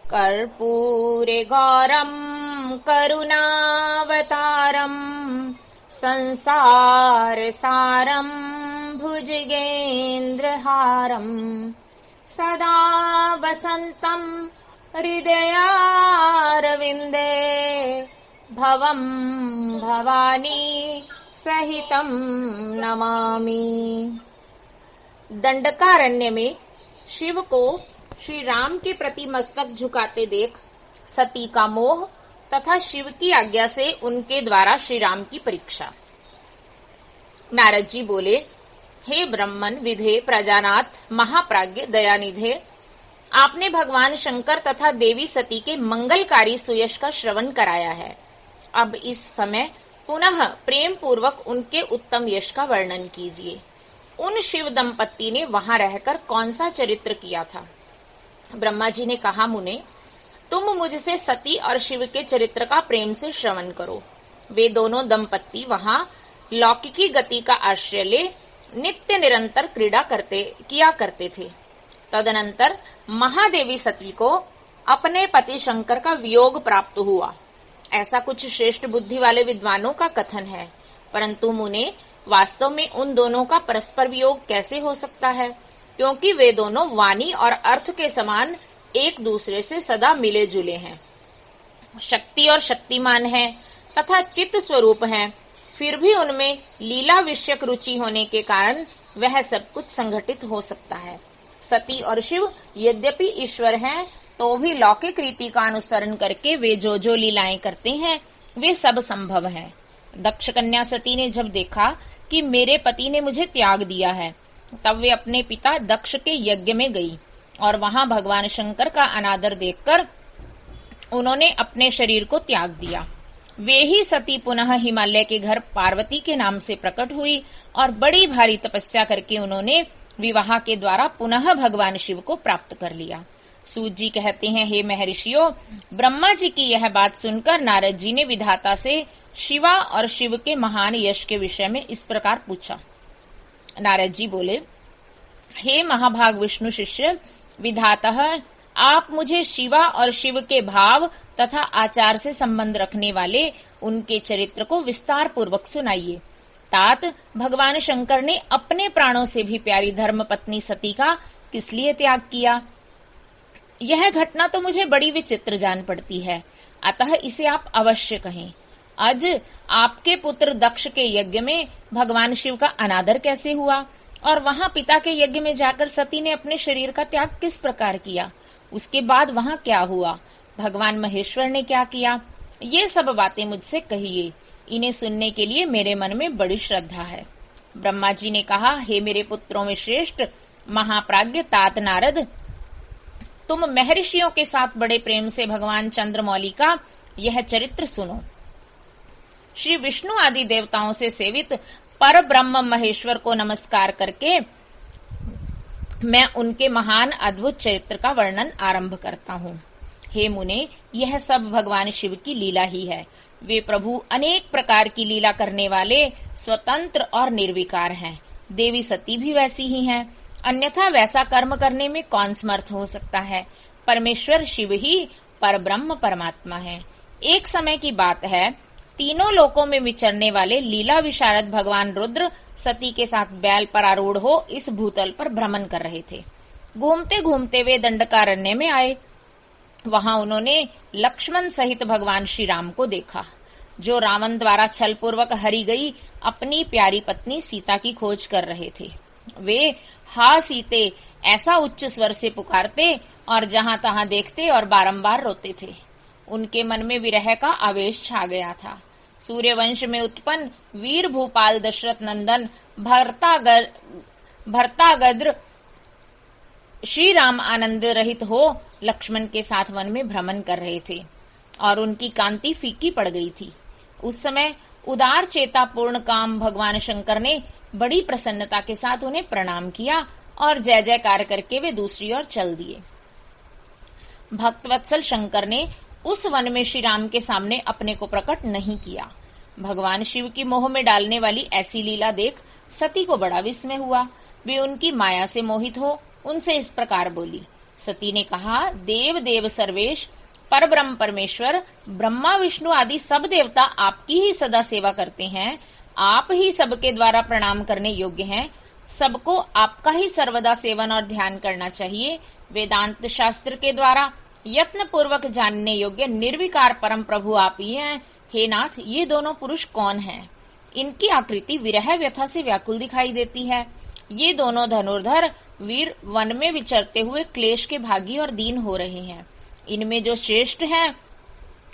कर्पूरे गौरं करुणावतारं संसारसारं भुजगेन्द्रहारं सदा वसन्तं हृदयारविन्दे भवं भवानी सहितं नमामि। दंडकारण्य में शिव को श्री राम के प्रति मस्तक झुकाते देख सती का मोह तथा शिव की आज्ञा से उनके द्वारा श्री राम की परीक्षा। नारद जी बोले, हे ब्रह्मन विधे प्रजानाथ महाप्राज्ञ दयानिधे, आपने भगवान शंकर तथा देवी सती के मंगलकारी सुयश का श्रवण कराया है। अब इस समय पुनः प्रेम पूर्वक उनके उत्तम यश का वर्णन कीजिए। उन शिव दंपत्ति ने वहां रहकर कौन सा चरित्र किया था? ब्रह्मा जी ने कहा, मुने तुम मुझसे सती और शिव के चरित्र का प्रेम से श्रवण करो। वे दोनों दंपत्ति वहां लौकिकी गति का आश्रय ले नित्य निरंतर क्रीड़ा किया करते थे। तदनंतर महादेवी सती को अपने पति शंकर का वियोग प्राप्त हुआ, ऐसा कुछ श्रेष्ठ बुद्धि वाले विद्वानों का कथन है। परंतु मुने, वास्तव में उन दोनों का परस्पर वियोग कैसे हो सकता है? क्योंकि वे दोनों वाणी और अर्थ के समान एक दूसरे से सदा मिले जुले हैं, शक्ति और शक्तिमान हैं तथा चित्त स्वरूप हैं। फिर भी उनमें लीला विषयक रुचि होने के कारण वह सब कुछ संघटित हो सकता है। सती और शिव यद्यपि ईश्वर हैं, तो भी लौकिक रीति का अनुसरण करके वे जो लीलाएं करते हैं वे सब संभव हैं। दक्ष कन्या सती ने जब देखा कि मेरे पति ने मुझे त्याग दिया है, तब वे अपने पिता दक्ष के यज्ञ में गई और वहां भगवान शंकर का अनादर देखकर उन्होंने अपने शरीर को त्याग दिया। वे ही सती पुनः हिमालय के घर पार्वती के नाम से प्रकट हुई और बड़ी भारी तपस्या करके उन्होंने विवाह के द्वारा पुनः भगवान शिव को प्राप्त कर लिया। सूत जी कहते हैं, हे महर्षियों, ब्रह्मा जी की यह बात सुनकर नारद जी ने विधाता से शिवा और शिव के महान यश के विषय में इस प्रकार पूछा। नारद जी बोले, हे महाभाग विष्णु शिष्य, विधातः आप मुझे शिवा और शिव के भाव तथा आचार से संबंध रखने वाले उनके चरित्र को विस्तार पूर्वक सुनाइए। तात भगवान शंकर ने अपने प्राणों से भी प्यारी धर्म पत्नी सती का किस लिए त्याग किया? यह घटना तो मुझे बड़ी विचित्र जान पड़ती है, अतः इसे आप अवश्य कहें। आज आपके पुत्र दक्ष के यज्ञ में भगवान शिव का अनादर कैसे हुआ और वहां पिता के यज्ञ में जाकर सती ने अपने शरीर का त्याग किस प्रकार किया? उसके बाद वहां क्या हुआ? भगवान महेश्वर ने क्या किया? ये सब बातें मुझसे कहिए। इन्हें सुनने के लिए मेरे मन में बड़ी श्रद्धा है। ब्रह्मा जी ने कहा, हे मेरे पुत्रों में श्रेष्ठ महाप्राज्ञ तात नारद, तुम महर्षियों के साथ बड़े प्रेम से भगवान चंद्रमौली का यह चरित्र सुनो। श्री विष्णु आदि देवताओं से सेवित पर ब्रह्म महेश्वर को नमस्कार करके मैं उनके महान अद्भुत चरित्र का वर्णन आरंभ करता हूँ। हे मुने, यह सब भगवान शिव की लीला ही है। वे प्रभु अनेक प्रकार की लीला करने वाले स्वतंत्र और निर्विकार हैं। देवी सती भी वैसी ही हैं, अन्यथा वैसा कर्म करने में कौन समर्थ हो सकता है? परमेश्वर शिव ही परब्रह्म परमात्मा है। एक समय की बात है, तीनों लोकों में विचरने वाले लीला विशारद भगवान रुद्र सती के साथ बैल पर आरूढ़ हो इस भूतल पर भ्रमण कर रहे थे। घूमते घूमते वे दंडकारण्य में आए। वहां उन्होंने लक्ष्मण सहित भगवान श्री राम को देखा, जो रावण द्वारा छल पूर्वक हरी गई अपनी प्यारी पत्नी सीता की खोज कर रहे थे। वे हा सीते ऐसा उच्च स्वर से पुकारते और जहां तहां देखते और बारंबार रोते थे। उनके मन में विरह का आवेश छा गया था। सूर्यवंश में उत्पन्न वीर भूपाल दशरथ नंदन भरतागद्र श्री राम आनंद रहित हो लक्ष्मण के साथ वन में भ्रमण कर रहे थे और उनकी कांति फीकी पड़ गई थी। उस समय उदार चेता पूर्ण काम भगवान शंकर ने बड़ी प्रसन्नता के साथ उन्हें प्रणाम किया और जय जयकार करके वे दूसरी ओर चल दिए। भक्तवत्सल शंकर ने उस वन में श्री राम के सामने अपने को प्रकट नहीं किया। भगवान शिव की मोह में डालने वाली ऐसी लीला देख सती को बड़ा विस्मय हुआ। वे उनकी माया से मोहित हो उनसे इस प्रकार बोली, सती ने कहा, देव देव सर्वेश, पर ब्रह्म परमेश्वर, ब्रह्मा विष्णु आदि सब देवता आपकी ही सदा सेवा करते हैं। आप ही सबके द्वारा प्रणाम करने योग्य हैं। सबको आपका ही सर्वदा सेवन और ध्यान करना चाहिए। वेदांत शास्त्र के द्वारा यत्न पूर्वक जानने योग्य निर्विकार परम प्रभु आप ही हैं। हे नाथ, ये दोनों पुरुष कौन हैं? इनकी आकृति विरह व्यथा से व्याकुल दिखाई देती है। ये दोनों धनुर्धर वीर वन में विचरते हुए क्लेश के भागी और दीन हो रहे हैं। इनमें जो श्रेष्ठ है,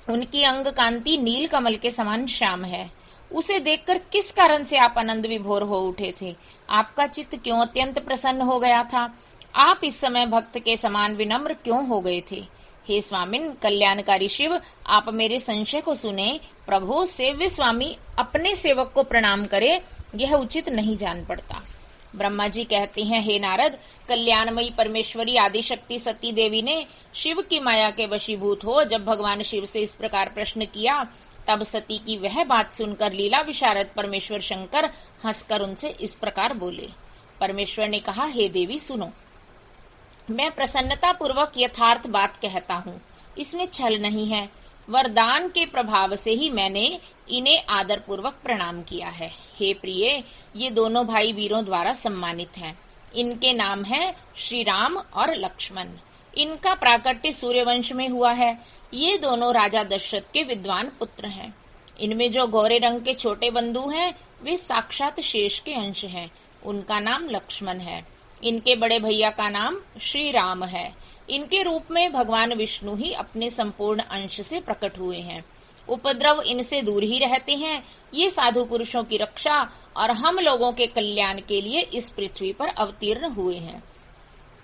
उनकी अंग कांति नील कमल के समान श्याम है। उसे देखकर किस कारण से आप आनंद विभोर हो उठे थे? आपका चित्त क्यों अत्यंत प्रसन्न हो गया था? आप इस समय भक्त के समान विनम्र क्यों हो गए थे? हे स्वामिन, कल्याणकारी शिव, आप मेरे संशय को सुने। प्रभु सेव्य स्वामी अपने सेवक को प्रणाम करे, यह उचित नहीं जान पड़ता। ब्रह्मा जी कहते हैं, हे नारद, कल्याणमयी परमेश्वरी आदिशक्ति सती देवी ने शिव की माया के वशीभूत हो जब भगवान शिव से इस प्रकार प्रश्न किया, तब सती की वह बात सुनकर लीला विशारद परमेश्वर शंकर हंसकर उनसे इस प्रकार बोले। परमेश्वर ने कहा, हे देवी सुनो, मैं प्रसन्नता पूर्वक यथार्थ बात कहता हूँ, इसमें छल नहीं है। वरदान के प्रभाव से ही मैंने इन्हें आदर पूर्वक प्रणाम किया है। हे प्रिय, ये दोनों भाई वीरों द्वारा सम्मानित हैं। इनके नाम हैं श्री राम और लक्ष्मण। इनका प्राकट्य सूर्यवंश में हुआ है। ये दोनों राजा दशरथ के विद्वान पुत्र हैं। इनमें जो गोरे रंग के छोटे बंधु हैं, वे साक्षात शेष के अंश हैं। उनका नाम लक्ष्मण है। इनके बड़े भैया का नाम श्री राम है। इनके रूप में भगवान विष्णु ही अपने संपूर्ण अंश से प्रकट हुए हैं। उपद्रव इनसे दूर ही रहते हैं। ये साधु पुरुषों की रक्षा और हम लोगों के कल्याण के लिए इस पृथ्वी पर अवतीर्ण हुए हैं।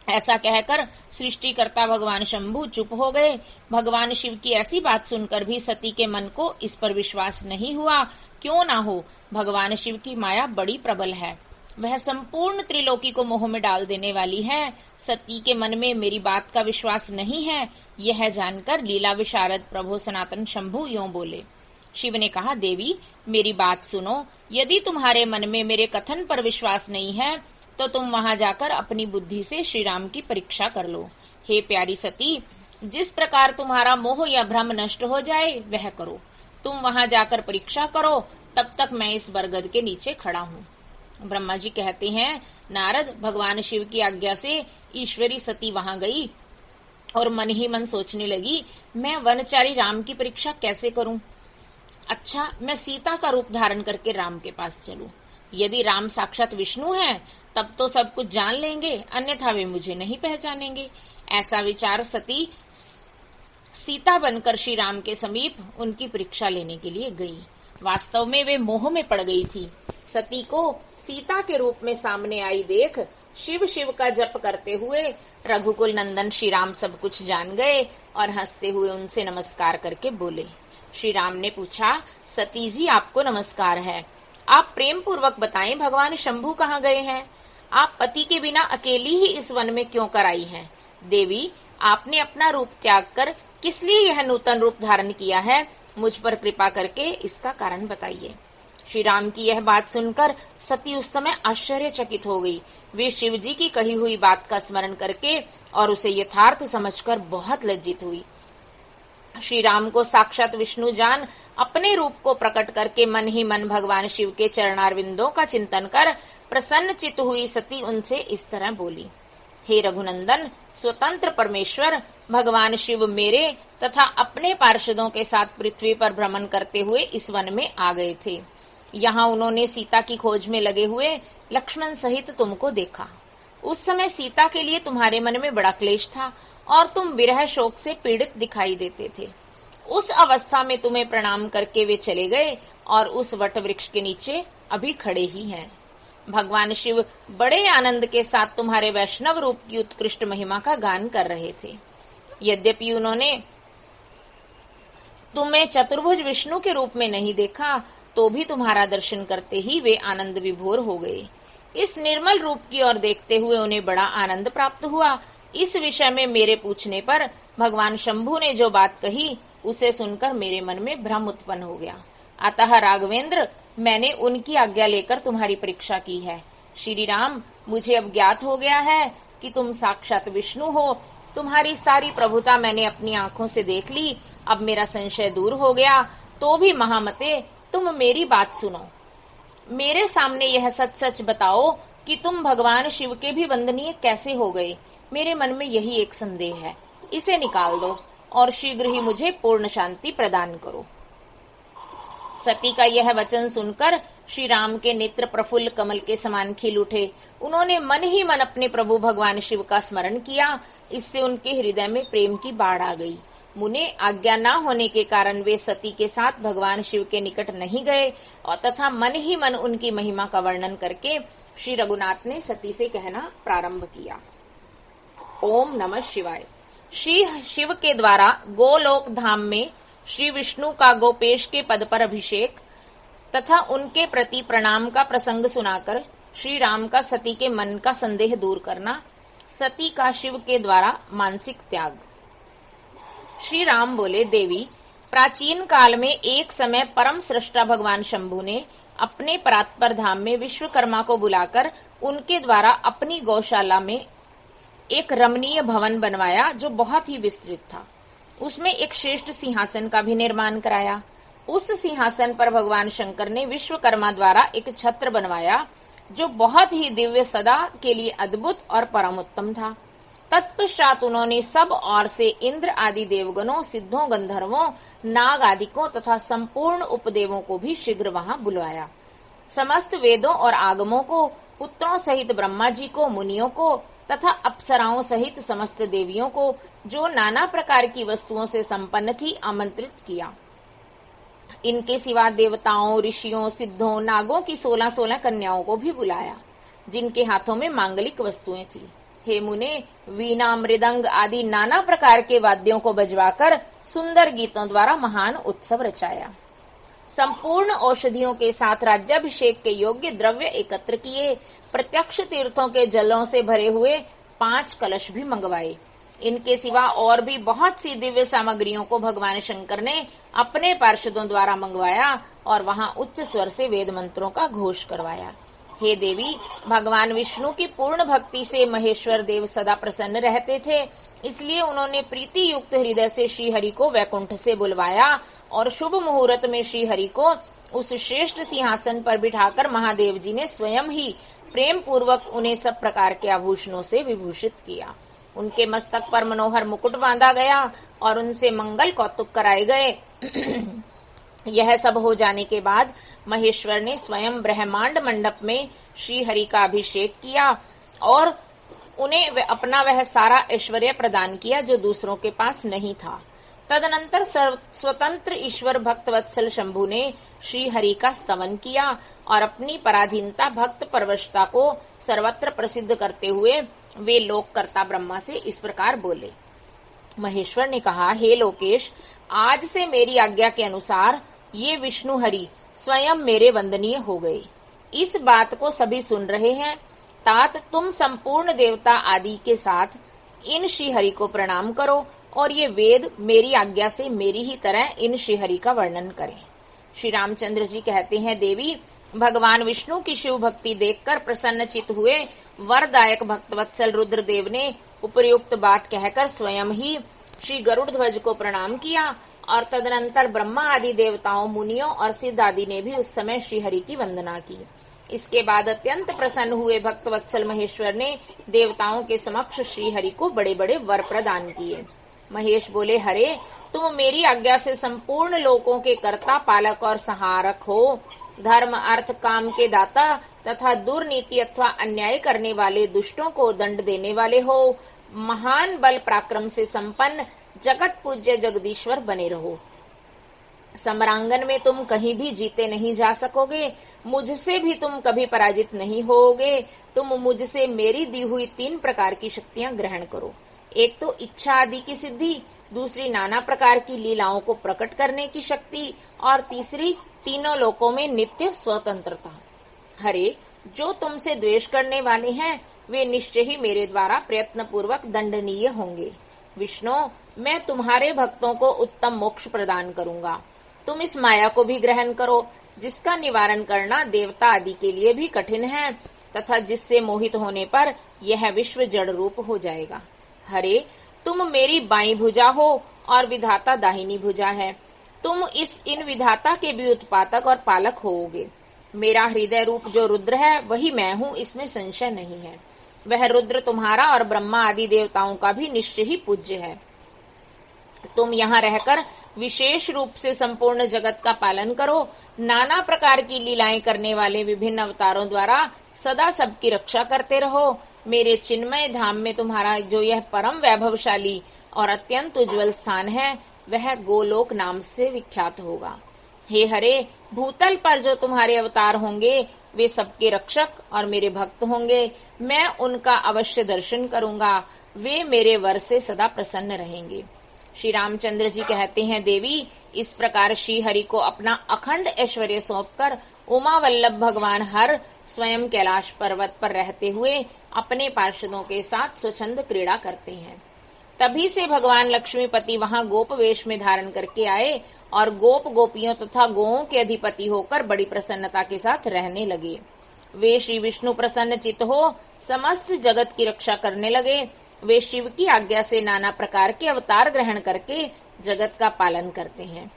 ऐसा कहकर सृष्टिकर्ता भगवान शंभु चुप हो गए। भगवान शिव की ऐसी बात सुनकर भी सती के मन को इस पर विश्वास नहीं हुआ। क्यों ना हो, भगवान शिव की माया बड़ी प्रबल है। वह संपूर्ण त्रिलोकी को मोह में डाल देने वाली है। सती के मन में मेरी बात का विश्वास नहीं है। यह जानकर लीला विशारद प्रभु सनातन शंभु यों बोले। शिव ने कहा, देवी मेरी बात सुनो। यदि तुम्हारे मन में मेरे कथन पर विश्वास नहीं है, तो तुम वहां जाकर अपनी बुद्धि से श्री राम की परीक्षा कर लो। हे प्यारी सती, जिस प्रकार तुम्हारा मोह या भ्रम नष्ट हो जाए वह करो। तुम वहां जाकर परीक्षा करो, तब तक मैं इस बरगद के नीचे खड़ा हूँ। ब्रह्मा जी कहते हैं, नारद, भगवान शिव की आज्ञा से ईश्वरी सती वहां गई और मन ही मन सोचने लगी, मैं वनचारी राम की परीक्षा कैसे करूं? अच्छा, मैं सीता का रूप धारण करके राम के पास चलूं। यदि राम साक्षात विष्णु हैं, तब तो सब कुछ जान लेंगे, अन्यथा वे मुझे नहीं पहचानेंगे। ऐसा विचार सती सीता बनकर श्री राम के समीप उनकी परीक्षा लेने के लिए गई। वास्तव में वे मोह में पड़ गई थी। सती को सीता के रूप में सामने आई देख शिव शिव का जप करते हुए रघुकुल नंदन श्री राम सब कुछ जान गए और हंसते हुए उनसे नमस्कार करके बोले। श्री राम ने पूछा, सती जी आपको नमस्कार है। आप प्रेम पूर्वक बताएं, भगवान शंभु कहाँ गए हैं? आप पति के बिना अकेली ही इस वन में क्यों कर आई हैं? देवी, आपने अपना रूप त्याग कर किस लिए यह नूतन रूप धारण किया है? मुझ पर कृपा करके इसका कारण बताइए। श्री राम की यह बात सुनकर सती उस समय आश्चर्यचकित हो गई। वे शिव जी की कही हुई बात का स्मरण करके और उसे यथार्थ समझकर बहुत लज्जित हुई। श्री राम को साक्षात विष्णु जान अपने रूप को प्रकट करके मन ही मन भगवान शिव के चरणारविंदों का चिंतन कर प्रसन्न चित्त हुई सती उनसे इस तरह बोली। हे रघुनंदन, स्वतंत्र परमेश्वर भगवान शिव मेरे तथा अपने पार्षदों के साथ पृथ्वी पर भ्रमण करते हुए इस वन में आ गए थे। यहाँ उन्होंने सीता की खोज में लगे हुए लक्ष्मण सहित तुमको देखा। उस समय सीता के लिए तुम्हारे मन में बड़ा क्लेश था और तुम विरह शोक से पीड़ित दिखाई देते थे। उस अवस्था में तुम्हें प्रणाम करके वे चले गए और उस वट वृक्ष के नीचे अभी खड़े ही हैं। भगवान शिव बड़े आनंद के साथ तुम्हारे वैष्णव रूप की उत्कृष्ट महिमा का गान कर रहे थे। यद्यपि उन्होंने तुम्हें चतुर्भुज विष्णु के रूप में नहीं देखा, तो भी तुम्हारा दर्शन करते ही वे आनंद विभोर हो गए। इस निर्मल रूप की ओर देखते हुए उन्हें बड़ा आनंद प्राप्त हुआ। इस विषय में मेरे पूछने पर भगवान शंभु ने जो बात कही, उसे सुनकर मेरे मन में भ्रम उत्पन्न हो गया। अतः राघवेंद्र, मैंने उनकी आज्ञा लेकर तुम्हारी परीक्षा की है। श्री राम, मुझे अब ज्ञात हो गया है कि तुम साक्षात विष्णु हो तुम्हारी सारी प्रभुता मैंने अपनी आंखों से देख ली। अब मेरा संशय दूर हो गया। तो भी महामते, तुम मेरी बात सुनो। मेरे सामने यह सच सच बताओ कि तुम भगवान शिव के भी वंदनीय कैसे हो गए। मेरे मन में यही एक संदेह है, इसे निकाल दो और शीघ्र ही मुझे पूर्ण शांति प्रदान करो। सती का यह वचन सुनकर श्री राम के नेत्र प्रफुल्ल कमल के समान खिल उठे। उन्होंने मन ही मन अपने प्रभु भगवान शिव का स्मरण किया। इससे उनके हृदय में प्रेम की बाढ़ आ गई। मुने आज्ञा न होने के कारण वे सती के साथ भगवान शिव के निकट नहीं गए और तथा मन ही मन उनकी महिमा का वर्णन करके श्री रघुनाथ ने सती से कहना प्रारंभ किया। ओम नमः शिवाय। श्री शिव के द्वारा गोलोक धाम में श्री विष्णु का गोपेश के पद पर अभिषेक तथा उनके प्रति प्रणाम का प्रसंग सुनाकर श्री राम का सती के मन का संदेह दूर करना, सती का शिव के द्वारा मानसिक त्याग। श्री राम बोले, देवी, प्राचीन काल में एक समय परम सृष्टा भगवान शंभु ने अपने परात्पर धाम में विश्वकर्मा को बुलाकर उनके द्वारा अपनी गौशाला में एक रमणीय भवन बनवाया जो बहुत ही विस्तृत था। उसमें एक श्रेष्ठ सिंहासन का भी निर्माण कराया। उस सिंहासन पर भगवान शंकर ने विश्वकर्मा द्वारा एक छत्र बनवाया जो बहुत ही दिव्य, सदा के लिए अद्भुत और परम उत्तम था। तत्पश्चात उन्होंने सब ओर से इंद्र आदि देवगणों, सिद्धों, गंधर्वों, नाग आदिकों तथा संपूर्ण उपदेवों को भी शीघ्र वहां बुलवाया। समस्त वेदों और आगमों को, पुत्रों सहित ब्रह्मा जी को, मुनियों को तथा अप्सराओं सहित समस्त देवियों को, जो नाना प्रकार की वस्तुओं से संपन्न थी, आमंत्रित किया। इनके सिवा देवताओं, ऋषियों, सिद्धों, नागों की 16-16 कन्याओं को भी बुलाया, जिनके हाथों में मांगलिक वस्तुएं थी। हे मुने, वीणा, मृदंग आदि नाना प्रकार के वाद्यों को बजवाकर सुंदर गीतों द्वारा महान उत्सव रचाया। संपूर्ण औषधियों के साथ राज्याभिषेक के योग्य द्रव्य एकत्र किए। प्रत्यक्ष तीर्थों के जलों से भरे हुए 5 कलश भी मंगवाए। इनके सिवा और भी बहुत सी दिव्य सामग्रियों को भगवान शंकर ने अपने पार्षदों द्वारा मंगवाया और वहां उच्च स्वर से वेद मंत्रों का घोष करवाया। हे देवी, भगवान विष्णु की पूर्ण भक्ति से महेश्वर देव सदा प्रसन्न रहते थे, इसलिए उन्होंने प्रीति युक्त हृदय से श्री हरि को वैकुंठ से बुलवाया और शुभ मुहूर्त में श्री हरि को उस श्रेष्ठ सिंहासन पर बिठाकर महादेव जी ने स्वयं ही प्रेम पूर्वक उन्हें सब प्रकार के आभूषणों से विभूषित किया। उनके मस्तक पर मनोहर मुकुट बांधा गया और उनसे मंगल कौतुक कराए गए। यह सब हो जाने के बाद महेश्वर ने स्वयं ब्रह्मांड मंडप में श्री हरि का अभिषेक किया और उन्हें अपना वह सारा ऐश्वर्य प्रदान किया जो दूसरों के पास नहीं था। तदनंतर स्वतंत्र ईश्वर भक्त वत्सल शंभु ने श्री हरि का स्तवन किया और अपनी पराधीनता, भक्त परवशता को सर्वत्र प्रसिद्ध करते हुए वे लोककर्ता ब्रह्मा से इस प्रकार बोले। महेश्वर ने कहा, हे लोकेश, आज से मेरी आज्ञा के अनुसार ये विष्णु हरि स्वयं मेरे वंदनीय हो गए। इस बात को सभी सुन रहे हैं। तात तुम संपूर्ण देवता आदि के साथ इन श्री हरि को प्रणाम करो और ये वेद मेरी आज्ञा से मेरी ही तरह इन श्री हरि का वर्णन करें। श्री रामचंद्र जी कहते हैं, देवी, भगवान विष्णु की शिव भक्ति देखकर प्रसन्नचित हुए वरदायक भक्तवत्सल रुद्रदेव ने उपयुक्त बात कहकर स्वयं ही श्री गरुड़ ध्वज को प्रणाम किया और तदनंतर ब्रह्मा आदि देवताओं, मुनियों और सिद्ध आदि ने भी उस समय श्री हरि की वंदना की। इसके बाद अत्यंत प्रसन्न हुए भक्तवत्सल महेश्वर ने देवताओं के समक्ष श्री हरि को बड़े बड़े वर प्रदान किए। महेश बोले, हरे, तुम मेरी आज्ञा से संपूर्ण लोकों के कर्ता, पालक और सहारक हो। धर्म, अर्थ, काम के दाता तथा दुर्नीति अथवा अन्याय करने वाले दुष्टों को दंड देने वाले हो। महान बल पराक्रम से संपन्न जगत पूज्य जगदीश्वर बने रहो। समरांगन में तुम कहीं भी जीते नहीं जा सकोगे, मुझसे भी तुम कभी पराजित नहीं होगे। तुम मुझसे मेरी दी हुई 3 प्रकार की शक्तियां ग्रहण करो। एक तो इच्छा आदि की सिद्धि, दूसरी नाना प्रकार की लीलाओं को प्रकट करने की शक्ति और तीसरी तीनों लोकों में नित्य स्वतंत्रता। हरे, जो तुमसे द्वेष करने वाले हैं वे निश्चय ही मेरे द्वारा प्रयत्न पूर्वक दंडनीय होंगे। विष्णु, मैं तुम्हारे भक्तों को उत्तम मोक्ष प्रदान करूंगा। तुम इस माया को भी ग्रहण करो, जिसका निवारण करना देवता आदि के लिए भी कठिन है तथा जिससे मोहित होने पर यह विश्व जड़ रूप हो जाएगा। हरे, तुम मेरी बाईं भुजा हो और विधाता दाहिनी भुजा है। तुम इन विधाता के भी उत्पादक और पालक होोगे। मेरा हृदय रूप जो रुद्र है वही मैं हूँ, इसमें संशय नहीं है। वह रुद्र तुम्हारा और ब्रह्मा आदि देवताओं का भी निश्चय ही पूज्य है। तुम यहाँ रहकर विशेष रूप से संपूर्ण जगत का पालन करो। नाना प्रकार की लीलाएं करने वाले विभिन्न अवतारों द्वारा सदा सबकी रक्षा करते रहो। मेरे चिन्मय धाम में तुम्हारा जो यह परम वैभवशाली और अत्यंत उज्जवल स्थान है वह गोलोक नाम से विख्यात होगा। हे हरे, भूतल पर जो तुम्हारे अवतार होंगे वे सबके रक्षक और मेरे भक्त होंगे। मैं उनका अवश्य दर्शन करूंगा। वे मेरे वर से सदा प्रसन्न रहेंगे। श्री रामचंद्र जी कहते हैं, देवी, इस प्रकार श्री हरि को अपना अखंड ऐश्वर्य सौंपकर उमा वल्लभ भगवान हर स्वयं कैलाश पर्वत पर रहते हुए अपने पार्षदों के साथ स्वच्छंद क्रीड़ा करते हैं। तभी से भगवान लक्ष्मीपति वहां गोप वेश में धारण करके आए और गोप गोपियों तथा गोओं के अधिपति होकर बड़ी प्रसन्नता के साथ रहने लगे। वे श्री विष्णु प्रसन्न चित्त हो समस्त जगत की रक्षा करने लगे। वे शिव की आज्ञा से नाना प्रकार के अवतार ग्रहण करके जगत का पालन करते हैं।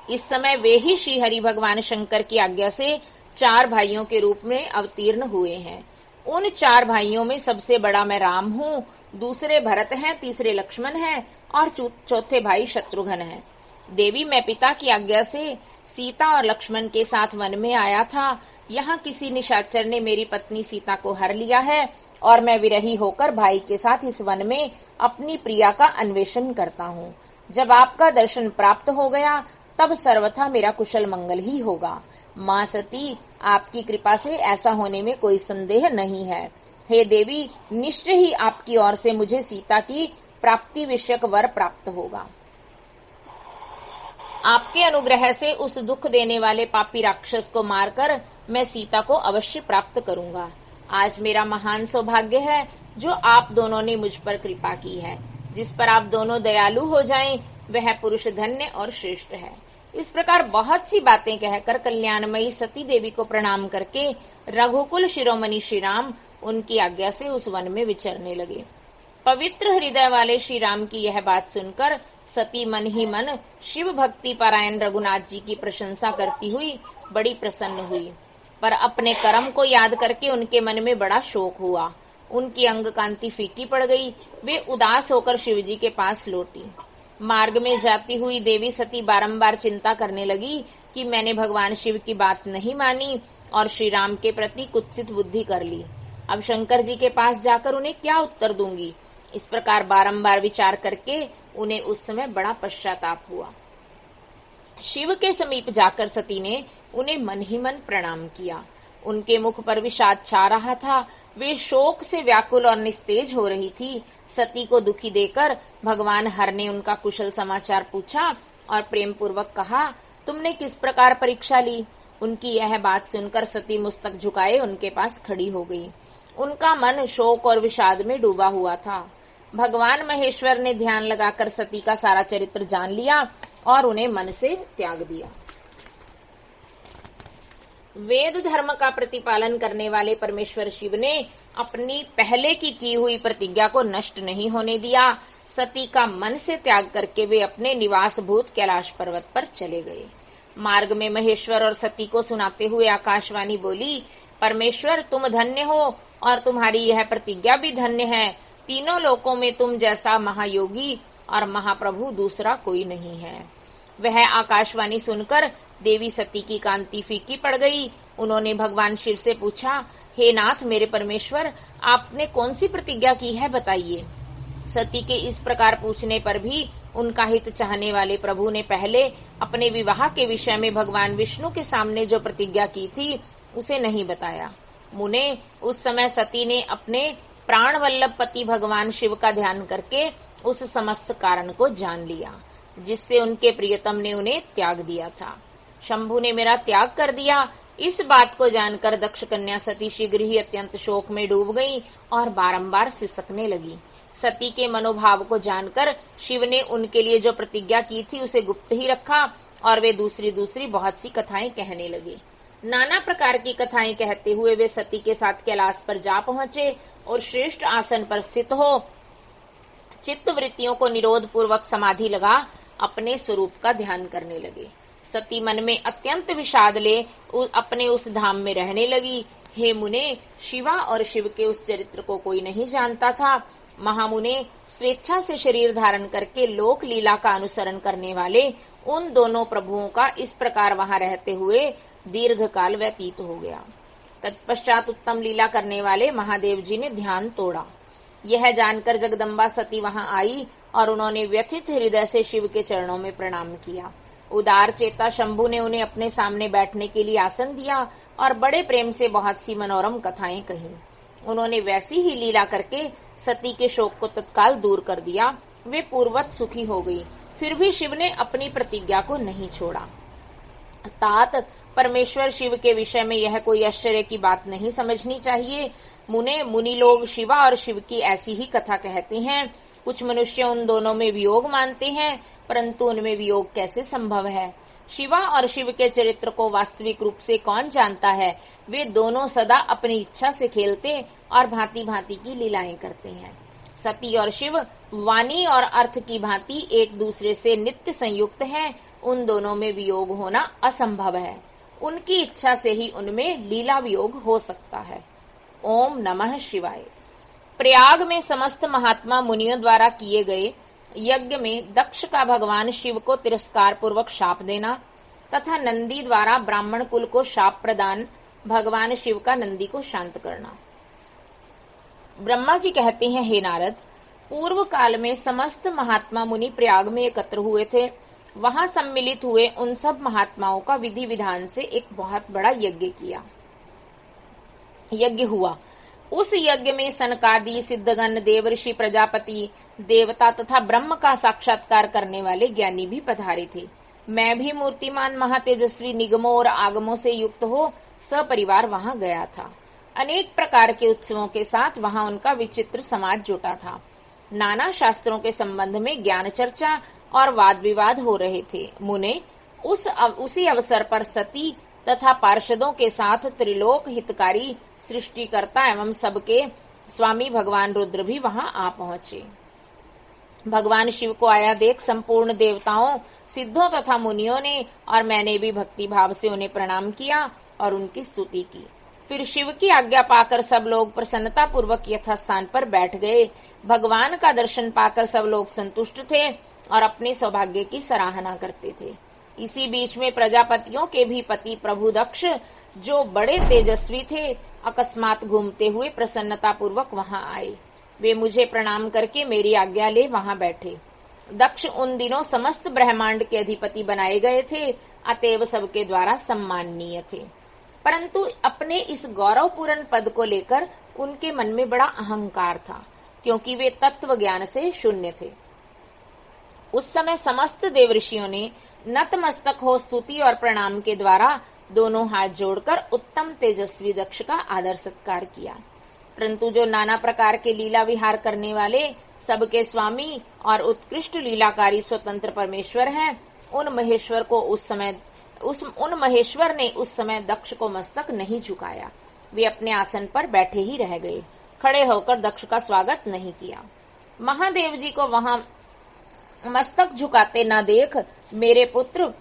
इस समय वे ही श्री हरि भगवान शंकर की आज्ञा से 4 भाइयों के रूप में अवतीर्ण हुए हैं। उन 4 भाइयों में सबसे बड़ा मैं राम हूँ, दूसरे भरत हैं, तीसरे लक्ष्मण हैं और चौथे भाई शत्रुघ्न हैं। देवी, मैं पिता की आज्ञा से सीता और लक्ष्मण के साथ वन में आया था। यहाँ किसी निशाचर ने मेरी पत्नी सीता को हर लिया है और मैं विरही होकर भाई के साथ इस वन में अपनी प्रिया का अन्वेषण करता हूँ। जब आपका दर्शन प्राप्त हो गया तब सर्वथा मेरा कुशल मंगल ही होगा। माँ सती, आपकी कृपा से ऐसा होने में कोई संदेह नहीं है। हे देवी, निश्चय ही आपकी ओर से मुझे सीता की प्राप्ति विषयक वर प्राप्त होगा। आपके अनुग्रह से उस दुख देने वाले पापी राक्षस को मारकर मैं सीता को अवश्य प्राप्त करूंगा। आज मेरा महान सौभाग्य है जो आप दोनों ने मुझ पर कृपा की है। जिस पर आप दोनों दयालु हो जाएं, वह पुरुष धन्य और श्रेष्ठ है। इस प्रकार बहुत सी बातें कहकर कल्याणमयी सती देवी को प्रणाम करके रघुकुल शिरोमणि श्री राम उनकी आज्ञा से उस वन में विचरने लगे। पवित्र हृदय वाले श्री राम की यह बात सुनकर सती मन ही मन शिव भक्ति पारायण रघुनाथ जी की प्रशंसा करती हुई बड़ी प्रसन्न हुई, पर अपने कर्म को याद करके उनके मन में बड़ा शोक हुआ। उनकी अंग कांति फीकी पड़ गई। वे उदास होकर शिव जी के पास लौटी। मार्ग में जाती हुई देवी सती बारंबार चिंता करने लगी कि मैंने भगवान शिव की बात नहीं मानी और श्री राम के प्रति कुत्सित बुद्धि कर ली। अब शंकर जी के पास जाकर उन्हें क्या उत्तर दूंगी। इस प्रकार बारंबार विचार करके उन्हें उस समय बड़ा पश्चाताप हुआ। शिव के समीप जाकर सती ने उन्हें मन ही मन प्रणाम किया। उनके मुख पर विषाद छा रहा था। वे शोक से व्याकुल और निस्तेज हो रही थी। सती को दुखी देकर भगवान हर ने उनका कुशल समाचार पूछा और प्रेम पूर्वक कहा, तुमने किस प्रकार परीक्षा ली। उनकी यह बात सुनकर सती मस्तक झुकाए उनके पास खड़ी हो गई। उनका मन शोक और विषाद में डूबा हुआ था। भगवान महेश्वर ने ध्यान लगाकर सती का सारा चरित्र जान लिया और उन्हें मन से त्याग दिया। वेद धर्म का प्रतिपालन करने वाले परमेश्वर शिव ने अपनी पहले की हुई प्रतिज्ञा को नष्ट नहीं होने दिया। सती का मन से त्याग करके वे अपने निवास भूत कैलाश पर्वत पर चले गए। मार्ग में महेश्वर और सती को सुनाते हुए आकाशवाणी बोली, परमेश्वर, तुम धन्य हो और तुम्हारी यह प्रतिज्ञा भी धन्य है। तीनों लोकों में तुम जैसा महायोगी और महाप्रभु दूसरा कोई नहीं है। वह आकाशवाणी सुनकर देवी सती की कांति फीकी पड़ गई। उन्होंने भगवान शिव से पूछा, हे नाथ, मेरे परमेश्वर, आपने कौन सी प्रतिज्ञा की है, बताइए। सती के इस प्रकार पूछने पर भी उनका हित चाहने वाले प्रभु ने पहले अपने विवाह के विषय में भगवान विष्णु के सामने जो प्रतिज्ञा की थी उसे नहीं बताया। मुने, उस समय सती ने अपने प्राण वल्लभ पति भगवान शिव का ध्यान करके उस समस्त कारण को जान लिया जिससे उनके प्रियतम ने उन्हें त्याग दिया था। शंभु ने मेरा त्याग कर दिया। इस बात को जानकर दक्ष कन्या सती शीघ्र ही अत्यंत शोक में डूब गई और बारंबार सिसकने लगी। सती के मनोभाव को जानकर शिव ने उनके लिए जो प्रतिज्ञा की थी उसे गुप्त ही रखा और वे दूसरी बहुत सी कथाएं कहने लगे। नाना प्रकार की कथाएं कहते हुए वे सती के साथ कैलाश पर जा पहुंचे और श्रेष्ठ आसन पर स्थित हो चित्त वृत्तियों को निरोध पूर्वक समाधि लगा अपने स्वरूप का ध्यान करने लगे। सती मन में अत्यंत विषाद ले अपने उस धाम में रहने लगी। हे मुने, शिवा और शिव के उस चरित्र को कोई नहीं जानता था। महामुने, स्वेच्छा से शरीर धारण करके लोक लीला का अनुसरण करने वाले उन दोनों प्रभुओं का इस प्रकार वहां रहते हुए दीर्घ काल व्यतीत हो गया। तत्पश्चात उत्तम लीला करने वाले महादेव जी ने ध्यान तोड़ा। यह जानकर जगदम्बा सती वहां आई और उन्होंने व्यथित हृदय से शिव के चरणों में प्रणाम किया। उदार चेता शंभु ने उन्हें अपने सामने बैठने के लिए आसन दिया और बड़े प्रेम से बहुत सी मनोरम कथाएं कही। उन्होंने वैसी ही लीला करके सती के शोक को तत्काल दूर कर दिया। वे पूर्ववत सुखी हो गई। फिर भी शिव ने अपनी प्रतिज्ञा को नहीं छोड़ा। तात, परमेश्वर शिव के विषय में यह कोई आश्चर्य की बात नहीं समझनी चाहिए। मुनि लोग शिवा और शिव की ऐसी ही कथा कहते हैं। कुछ मनुष्य उन दोनों में वियोग मानते हैं, परंतु उनमें वियोग कैसे संभव है? शिवा और शिव के चरित्र को वास्तविक रूप से कौन जानता है? वे दोनों सदा अपनी इच्छा से खेलते और भांति भांति की लीलाएं करते हैं। सती और शिव वाणी और अर्थ की भांति एक दूसरे से नित्य संयुक्त हैं। उन दोनों में वियोग होना असंभव है। उनकी इच्छा से ही उनमें लीला वियोग हो सकता है। ओम नमः शिवाय। प्रयाग में समस्त महात्मा मुनियों द्वारा किए गए यज्ञ में दक्ष का भगवान शिव को तिरस्कार पूर्वक शाप देना तथा नंदी द्वारा ब्राह्मण कुल को शाप प्रदान, भगवान शिव का नंदी को शांत करना। ब्रह्मा जी कहते हैं, हे नारद, पूर्व काल में समस्त महात्मा मुनि प्रयाग में एकत्र हुए थे। वहां सम्मिलित हुए उन सब महात्माओं का विधि विधान से एक बहुत बड़ा यज्ञ हुआ। उस यज्ञ में सनकादि, सिद्धगण, देवर्षि, प्रजापति, देवता तथा ब्रह्म का साक्षात्कार करने वाले ज्ञानी भी पधारे थे। मैं भी मूर्तिमान महातेजस्वी निगमों और आगमों से युक्त हो सपरिवार वहां गया था। अनेक प्रकार के उत्सवों के साथ वहां उनका विचित्र समाज जुटा था। नाना शास्त्रों के संबंध में ज्ञान चर्चा और वाद विवाद हो रहे थे। मुने, उसी अवसर पर सती तथा पार्षदों के साथ त्रिलोक हितकारी सृष्टिकर्ता एवं सबके स्वामी भगवान रुद्र भी वहां आ पहुंचे। भगवान शिव को आया देख संपूर्ण देवताओं, सिद्धों तथा मुनियों ने और मैंने भी भक्ति भाव से उन्हें प्रणाम किया और उनकी स्तुति की। फिर शिव की आज्ञा पाकर सब लोग प्रसन्नता पूर्वक यथास्थान पर बैठ गए। भगवान का दर्शन पाकर सब लोग संतुष्ट थे और अपने सौभाग्य की सराहना करते थे। इसी बीच में प्रजापतियों के भी पति प्रभु दक्ष, जो बड़े तेजस्वी थे, अकस्मात घूमते हुए प्रसन्नता पूर्वक वहां आए। वे मुझे प्रणाम करके मेरी आज्ञा ले वहां बैठे। दक्ष उन दिनों समस्त ब्रह्मांड के अधिपति बनाए गए थे, अतएव सबके द्वारा सम्माननीय थे। परंतु अपने इस गौरवपूर्ण पद को लेकर उनके मन में बड़ा अहंकार था, क्योंकि वे तत्व ज्ञान से शून्य थे। उस समय समस्त देवऋषियों ने नतमस्तक हो स्तुति और प्रणाम के द्वारा दोनों हाथ जोड़कर उत्तम तेजस्वी दक्ष का आदर सत्कार किया। परंतु जो नाना प्रकार के लीला विहार करने वाले, सबके स्वामी और उत्कृष्ट लीलाकारी स्वतंत्र परमेश्वर हैं, उन महेश्वर ने उस समय दक्ष को मस्तक नहीं झुकाया। वे अपने आसन पर बैठे ही रह गए। खड़े होकर दक्ष का स्वागत नहीं किया। महादेव जी को वहां मस्तक झुकाते न देख मेरे पुत्र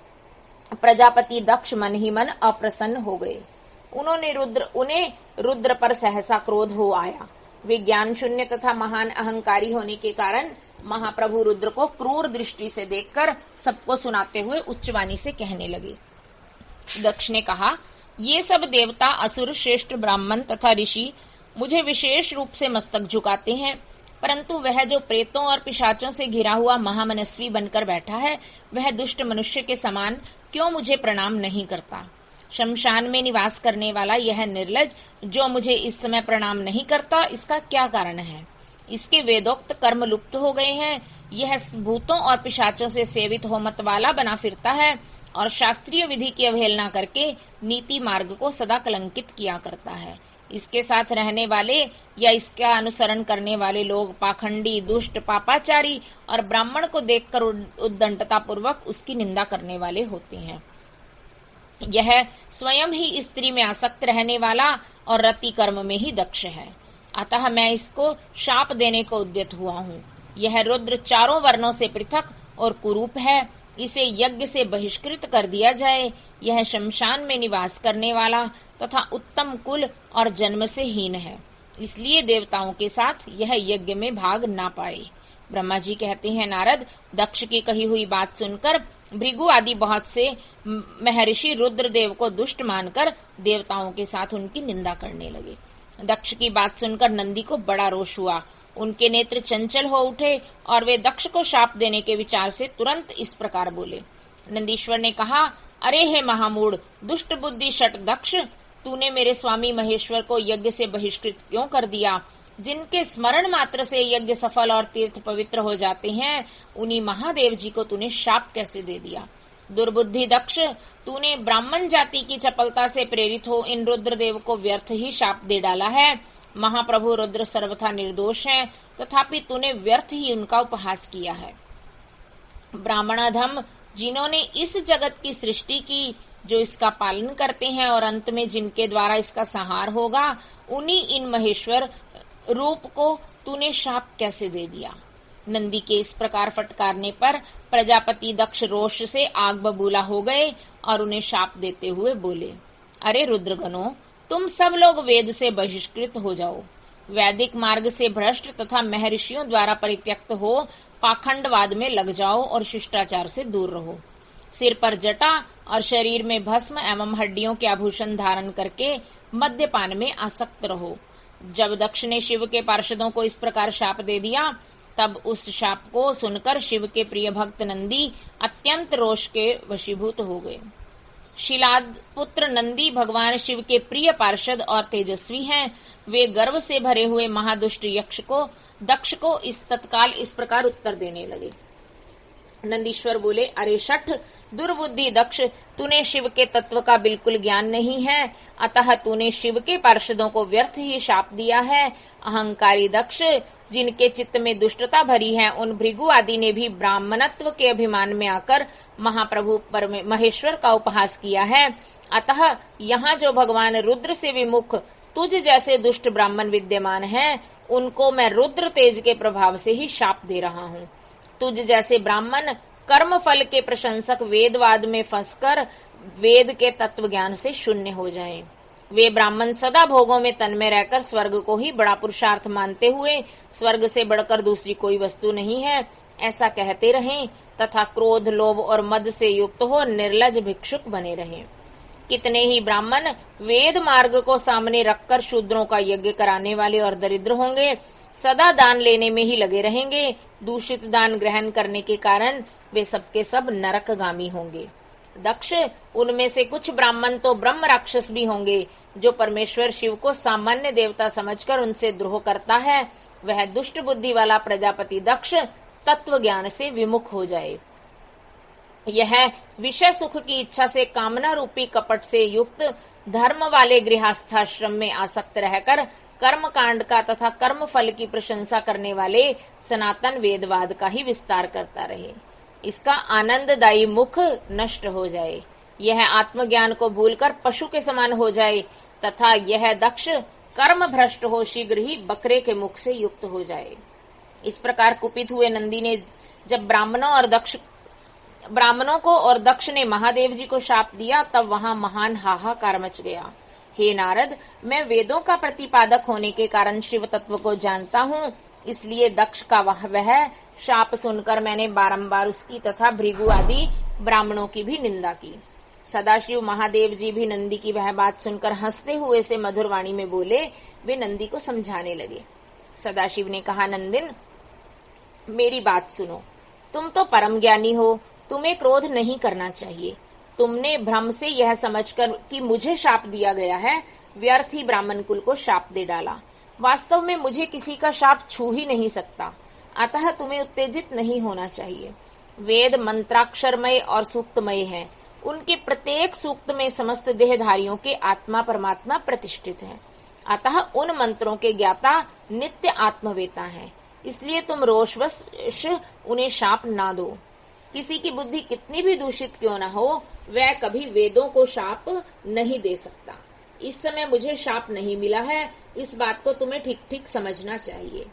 प्रजापति दक्ष मन ही मन अप्रसन्न हो गए। उन्हें रुद्र पर सहसा क्रोध हो आया। वे ज्ञान शून्य तथा महान अहंकारी होने के कारण महाप्रभु रुद्र को क्रूर दृष्टि से देखकर सबको सुनाते हुए उच्चवाणी से कहने लगे। दक्ष ने कहा, ये सब देवता, असुर, श्रेष्ठ ब्राह्मण तथा ऋषि मुझे विशेष रूप से मस्तक झुकाते हैं, परंतु वह जो प्रेतों और पिशाचों से घिरा हुआ महामनस्वी बनकर बैठा है, वह दुष्ट मनुष्य के समान क्यों मुझे प्रणाम नहीं करता? शमशान में निवास करने वाला यह निर्लज जो मुझे इस समय प्रणाम नहीं करता, इसका क्या कारण है? इसके वेदोक्त कर्म लुप्त हो गए हैं। यह भूतों और पिशाचों से सेवित हो मतवाला बना फिरता है और शास्त्रीय विधि की अवहेलना करके नीति मार्ग को सदा कलंकित किया करता है। इसके साथ रहने वाले या इसका अनुसरण करने वाले लोग पाखंडी, दुष्ट, पापाचारी और ब्राह्मण को देखकर उद्दंडता पूर्वक उसकी निंदा करने वाले होते हैं। यह स्वयं ही स्त्री में आसक्त रहने वाला और रति कर्म में ही दक्ष है। अतः मैं इसको शाप देने को उद्यत हुआ हूँ। यह रुद्र चारों वर्णों से पृथक और कुरूप है, इसे यज्ञ से बहिष्कृत कर दिया जाए। यह शमशान में निवास करने वाला तथा उत्तम कुल और जन्म से हीन है, इसलिए देवताओं के साथ यह यज्ञ में भाग ना पाए। ब्रह्मा जी कहते हैं, नारद, दक्ष की कही हुई बात सुनकर भृगु आदि बहुत से महर्षि रुद्रदेव को दुष्ट मानकर देवताओं के साथ उनकी निंदा करने लगे। दक्ष की बात सुनकर नंदी को बड़ा रोष हुआ। उनके नेत्र चंचल हो उठे और वे दक्ष को शाप देने के विचार से तुरंत इस प्रकार बोले। नंदीश्वर ने कहा, अरे हे महामूढ़, दुष्ट बुद्धि शट दक्ष, तूने मेरे स्वामी महेश्वर को यज्ञ से बहिष्कृत क्यों कर दिया? जिनके स्मरण मात्र से यज्ञ सफल और तीर्थ पवित्र हो जाते हैं, उन्हीं महादेव जी को तूने शाप कैसे दे दिया? दुर्बुद्धि दक्ष, तूने ब्राह्मण जाति की चपलता से प्रेरित हो इन रुद्रदेव को व्यर्थ ही शाप दे डाला है। महाप्रभु रुद्र सर्वथा निर्दोष हैं, तथापि तूने व्यर्थ ही उनका उपहास किया है। ब्राह्मणाधम, जिन्होंने इस जगत की सृष्टि की, जो इसका पालन करते हैं और अंत में जिनके द्वारा इसका संहार होगा, उन्हीं इन महेश्वर रूप को तूने शाप कैसे दे दिया? नंदी के इस प्रकार फटकारने पर प्रजापति दक्ष रोष से आग बबूला हो गए और उन्हें शाप देते हुए बोले, अरे रुद्रगणों, तुम सब लोग वेद से बहिष्कृत हो जाओ, वैदिक मार्ग से भ्रष्ट तथा महर्षियों द्वारा परित्यक्त हो पाखंडवाद में लग जाओ और शिष्टाचार से दूर रहो। सिर पर जटा और शरीर में भस्म एवं हड्डियों के आभूषण धारण करके मद्यपान में आसक्त रहो। जब दक्ष ने शिव के पार्षदों को इस प्रकार शाप दे दिया, तब उस शाप को सुनकर शिव के प्रिय भक्त नंदी अत्यंत रोष के वशीभूत हो गए। शिलाद पुत्र नंदी भगवान शिव के प्रिय पार्षद और तेजस्वी हैं। वे गर्व से भरे हुए महादुष्ट यक्ष को दक्ष को इस तत्काल इस प्रकार उत्तर देने लगे। नंदीश्वर बोले, अरे शठ, दुर्बुद्धि दक्ष, तूने शिव के तत्व का बिल्कुल ज्ञान नहीं है, अतः तूने शिव के पार्षदों को व्यर्थ ही शाप दिया है। अहंकारी दक्ष, जिनके चित्त में दुष्टता भरी है, उन भृगु आदि ने भी ब्राह्मणत्व के अभिमान में आकर महाप्रभु महेश्वर का उपहास किया है। अतः यहाँ जो भगवान रुद्र से विमुख तुझ जैसे दुष्ट ब्राह्मण विद्यमान हैं, उनको मैं रुद्र तेज के प्रभाव से ही शाप दे रहा हूँ। तुझ जैसे ब्राह्मण कर्म फल के प्रशंसक वेदवाद में फंसकर वेद के तत्व ज्ञान से शून्य हो जाएं। वे ब्राह्मण सदा भोगों में तन्मय रहकर स्वर्ग को ही बड़ा पुरुषार्थ मानते हुए स्वर्ग से बढ़कर दूसरी कोई वस्तु नहीं है ऐसा कहते रहें तथा क्रोध, लोभ और मद से युक्त हो निर्लज भिक्षुक बने रहें। कितने ही ब्राह्मण वेद मार्ग को सामने रखकर शूद्रों का यज्ञ कराने वाले और दरिद्र होंगे, सदा दान लेने में ही लगे रहेंगे। दूषित दान ग्रहण करने के कारण वे सबके सब नरकगामी होंगे। दक्ष, उनमें से कुछ ब्राह्मण तो ब्रह्म राक्षस भी होंगे। जो परमेश्वर शिव को सामान्य देवता समझकर उनसे द्रोह करता है, वह दुष्ट बुद्धि वाला प्रजापति दक्ष तत्व ज्ञान से विमुख हो जाए। यह विषय सुख की इच्छा से कामना रूपी कपट से युक्त धर्म वाले गृहस्थाश्रम में आसक्त रहकर कर्म कांड का तथा कर्म फल की प्रशंसा करने वाले सनातन वेदवाद का ही विस्तार करता रहे। इसका आनंददायी मुख नष्ट हो जाए, यह आत्मज्ञान को भूलकर पशु के समान हो जाए तथा यह दक्ष कर्म भ्रष्ट हो शीघ्र ही बकरे के मुख से युक्त हो जाए। इस प्रकार कुपित हुए नंदी ने जब ब्राह्मणों को और दक्ष ने महादेव जी को शाप दिया, तब वहां महान हाहाकार मच गया। हे नारद, मैं वेदों का प्रतिपादक होने के कारण शिव तत्व को जानता हूँ, इसलिए दक्ष का वह शाप सुनकर मैंने बारंबार उसकी तथा भृगु आदि ब्राह्मणों की भी निंदा की। सदाशिव महादेव जी भी नंदी की वह बात सुनकर हंसते हुए से मधुर वाणी में बोले। वे नंदी को समझाने लगे। सदाशिव ने कहा, नंदिन, मेरी बात सुनो। तुम तो परम ज्ञानी हो, तुम्हें क्रोध नहीं करना चाहिए। तुमने भ्रम से यह समझकर कि मुझे शाप दिया गया है, व्यर्थ ही ब्राह्मण कुल को शाप दे डाला। वास्तव में मुझे किसी का शाप छू ही नहीं सकता, अतः तुम्हें उत्तेजित नहीं होना चाहिए। वेद मंत्राक्षरमय और सूक्तमय हैं। उनके प्रत्येक सूक्त में समस्त देहधारियों के आत्मा परमात्मा प्रतिष्ठित हैं। अतः उन मंत्रों के ज्ञाता नित्य आत्मवेता हैं। इसलिए तुम रोषवश उन्हें शाप ना दो। किसी की बुद्धि कितनी भी दूषित क्यों न हो, वह कभी वेदों को शाप नहीं दे सकता। इस समय मुझे शाप नहीं मिला है, इस बात को तुम्हें ठीक ठीक समझना चाहिए।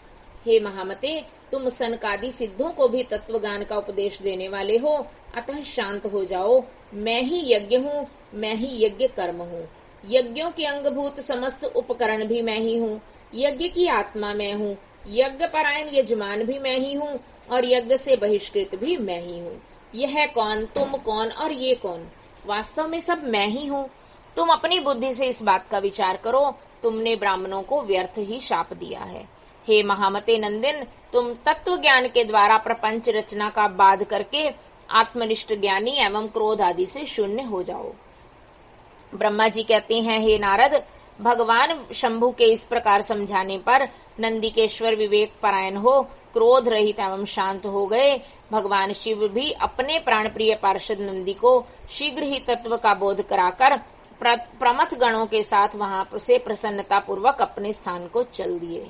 हे महामते, तुम सनकादि सिद्धों को भी तत्वज्ञान का उपदेश देने वाले हो, अतः शांत हो जाओ। मैं ही यज्ञ हूँ, मैं ही यज्ञ कर्म हूँ। यज्ञों के अंगभूत समस्त उपकरण भी मैं ही हूँ। यज्ञ की आत्मा मैं हूँ। यज्ञ परायण यजमान भी मैं ही हूँ और यज्ञ से बहिष्कृत भी मैं ही हूँ। यह कौन, तुम कौन और ये कौन? वास्तव में सब मैं ही हूँ। तुम अपनी बुद्धि से इस बात का विचार करो। तुमने ब्राह्मणों को व्यर्थ ही शाप दिया है। हे महामते नंदिन, तुम तत्व ज्ञान के द्वारा प्रपंच रचना का बाध करके आत्मनिष्ठ ज्ञानी एवं क्रोध आदि से शून्य हो जाओ। ब्रह्मा जी कहते हैं, हे नारद, भगवान शंभु के इस प्रकार समझाने पर नंदिकेश्वर विवेक परायण हो क्रोध रहित एवं शांत हो गए। भगवान शिव भी अपने प्राण प्रिय पार्षद नंदी को शीघ्र ही तत्व का बोध कराकर प्रमथ गणों के साथ वहां से प्रसन्नता पूर्वक अपने स्थान को चल दिए।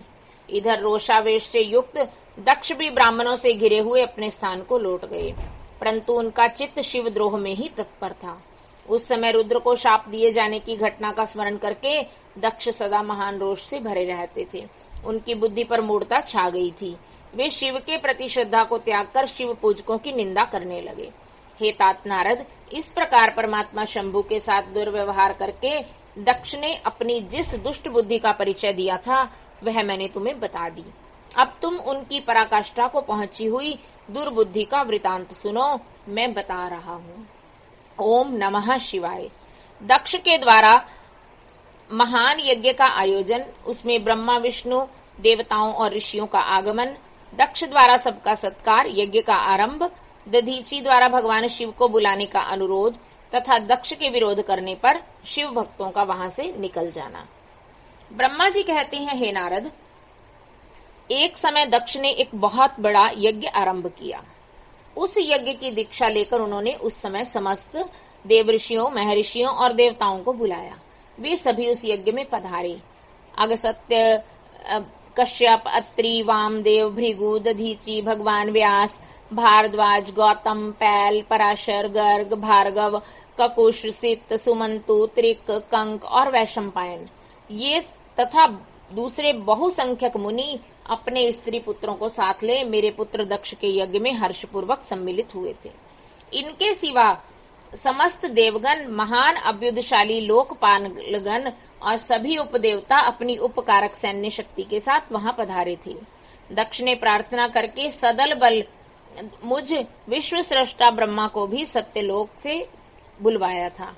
इधर रोषावेश से युक्त दक्ष भी ब्राह्मणों से घिरे हुए अपने स्थान को लौट गए, परंतु उनका चित्त शिव द्रोह में ही तत्पर था। उस समय रुद्र को शाप दिए जाने की घटना का स्मरण करके दक्ष सदा महान रोष से भरे रहते थे। उनकी बुद्धि पर मूढ़ता छा गई थी। वे शिव के प्रति श्रद्धा को त्याग कर शिव पूजकों की निंदा करने लगे। हे तात नारद, इस प्रकार परमात्मा शंभु के साथ दुर्व्यवहार करके दक्ष ने अपनी जिस दुष्ट बुद्धि का परिचय दिया था वह मैंने तुम्हें बता दी। अब तुम उनकी पराकाष्ठा को पहुंची हुई दुर्बुद्धि का वृतांत सुनो, मैं बता रहा हूँ। ओम नमः शिवाय। दक्ष के द्वारा महान यज्ञ का आयोजन, उसमें ब्रह्मा विष्णु देवताओं और ऋषियों का आगमन, दक्ष द्वारा सबका सत्कार, यज्ञ का आरंभ, दधीची द्वारा भगवान शिव को बुलाने का अनुरोध तथा दक्ष के विरोध करने पर शिव भक्तों का वहां से निकल जाना। ब्रह्मा जी कहते हैं, हे नारद, एक समय दक्ष ने एक बहुत बड़ा यज्ञ आरंभ किया। उस यज्ञ की दीक्षा लेकर उन्होंने उस समय समस्त देवऋषियों, महर्षियों और देवताओं को बुलाया। वे सभी उस यज्ञ में पधारे। अगस्त्य, कश्यप, अत्रि, वामदेव, भृगु, दधीची, भगवान व्यास, भारद्वाज, गौतम, पैल, पराशर, गर्ग, भार्गव, ककुश, सित, सुमंतु, त्रिक, कंक और वैशंपायन, ये तथा दूसरे बहुसंख्यक मुनि अपने स्त्री पुत्रों को साथ ले मेरे पुत्र दक्ष के यज्ञ में हर्षपूर्वक सम्मिलित हुए थे। इनके सिवा समस्त देवगण, महान अभ्युदयशाली लोकपालगण और सभी उपदेवता अपनी उपकारक सैन्य शक्ति के साथ वहां पधारे थे। दक्ष ने प्रार्थना करके सदल बल मुझ विश्व सृष्टा ब्रह्मा को भी सत्यलोक से बुलवाया था।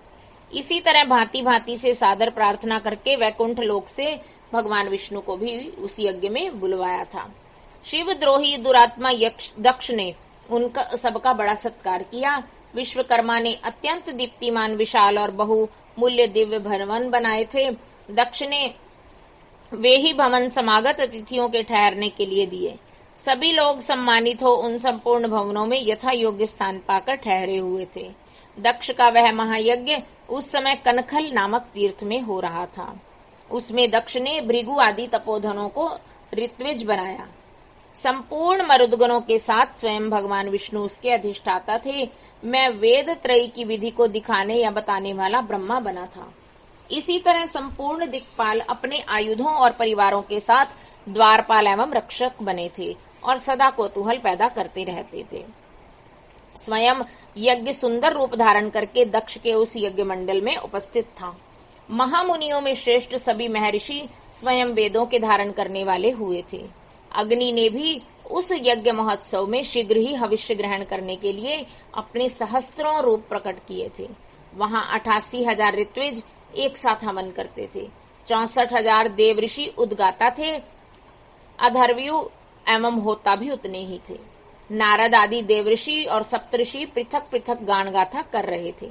इसी तरह भांति भांति से सादर प्रार्थना करके वैकुंठ लोक से भगवान विष्णु को भी उस यज्ञ में बुलवाया था। शिव द्रोही दुरात्मा दक्ष ने उनका सबका बड़ा सत्कार किया। विश्वकर्मा ने अत्यंत दीप्तिमान, विशाल और बहुमूल्य दिव्य भवन बनाए थे। दक्ष ने वे ही भवन समागत अतिथियों के ठहरने के लिए दिए। सभी लोग सम्मानित हो उन संपूर्ण भवनों में यथा योग्य स्थान पाकर ठहरे हुए थे। दक्ष का वह महायज्ञ उस समय कनखल नामक तीर्थ में हो रहा था। उसमें दक्ष ने भृगु आदि तपोधनों को ऋत्विज बनाया। संपूर्ण मरुदगणों के साथ स्वयं भगवान विष्णु उसके अधिष्ठाता थे। मैं वेद त्रयी की विधि को दिखाने या बताने वाला ब्रह्मा बना था। इसी तरह संपूर्ण दिक्पाल अपने आयुधों और परिवारों के साथ द्वारपाल एवं रक्षक बने थे और सदा कौतूहल पैदा करते रहते थे। स्वयं यज्ञ सुंदर रूप धारण करके दक्ष के उस यज्ञ मंडल में उपस्थित था। महामुनियों में श्रेष्ठ सभी महर्षि स्वयं वेदों के धारण करने वाले हुए थे। अग्नि ने भी उस यज्ञ महोत्सव में शीघ्र ही हविष्य ग्रहण करने के लिए अपने सहस्त्रों रूप प्रकट किए थे। वहां 88,000 ऋत्विज एक साथ हवन करते थे। 64,000 देव ऋषि उद्गाता थे। अधर्व्यु एवं होता भी उतने ही थे। नारद आदि देवऋषि और सप्तऋषि पृथक पृथक गान गाथा कर रहे थे।